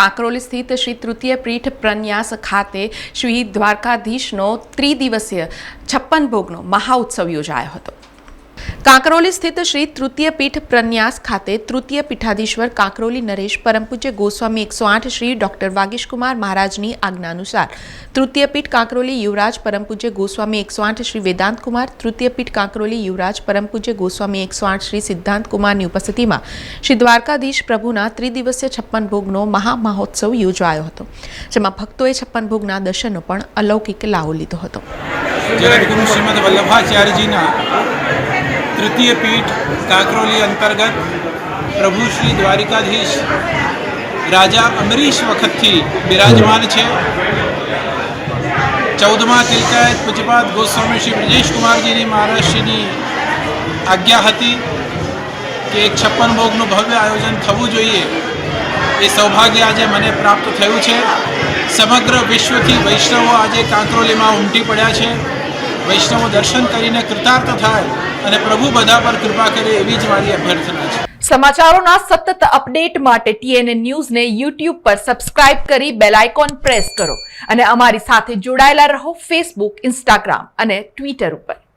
કાંકરોલી સ્થિત શ્રી તૃતીય પીઠ પ્રન્યાસ ખાતે શ્રી દ્વારકાધીશનો ત્રિદિવસીય 56 ભોગનો મહાઉત્સવ યોજાયો હતો। કાંકરોલી સ્થિત શ્રી તૃતીય પીઠ પ્રન્યાસ ખાતે તૃતીય પીઠાધીશ્વર કાંકરોલી નરેશ પરમ પૂજ્ય ગોસ્વામી 108 શ્રી ડોક્ટર વાગીશકુમાર મહારાજની આજ્ઞા અનુસાર તૃતીય પીઠ કાંકરોલી યુવરાજ પરમ પૂજ્ય ગોસ્વામી 108 શ્રી વેદાંત કુમાર, તૃતીય પીઠ કાંકરોલી યુવરાજ પરમ પૂજ્ય ગોસ્વામી 108 શ્રી સિદ્ધાંત કુમારની ઉપસ્થિતિમાં શ્રી દ્વારકાધીશ પ્રભુના ત્રિદિવસીય 56 ભોગનો મહામહોત્સવ યોજાયો હતો, જેમાં ભક્તોએ 56 ભોગના દર્શનનો પણ અલૌકિક લાવો લીધો હતો। જગતગુરુ શ્રીમદ વલ્લભાચાર્યજીના तृतीय पीठ कांकरोली अंतर्गत प्रभु श्री द्वारिकाधीश राजा अमरीश वखत थी विराजमान है। 14मा तिलकायत पूज्यपाद गोस्वामी श्री ब्रजेश कुमारजी महाराज श्री आज्ञा थी कि एक 56 भोगનું भव्य आयोजन थवू જોઈએ। એ સૌભાગ્ય આજે મને પ્રાપ્ત થયું છે। સમગ્ર વિશ્વથી વૈષ્ણવો આજે કાંકરોલીમાં ઉમટી પડ્યા છે। વૈષ્ણવો દર્શન કરીને કૃતાર્થ થાય અને પ્રભુ બધા પર કૃપા કરે એવી જ મારી અભ્યર્થના છે। સમાચારોના સતત અપડેટ માટે TNN ન્યૂઝને YouTube પર સબસ્ક્રાઇબ કરી બેલ આઇકોન પ્રેસ કરો અને અમારી સાથે જોડાયેલા રહો Facebook, Instagram અને Twitter ઉપર।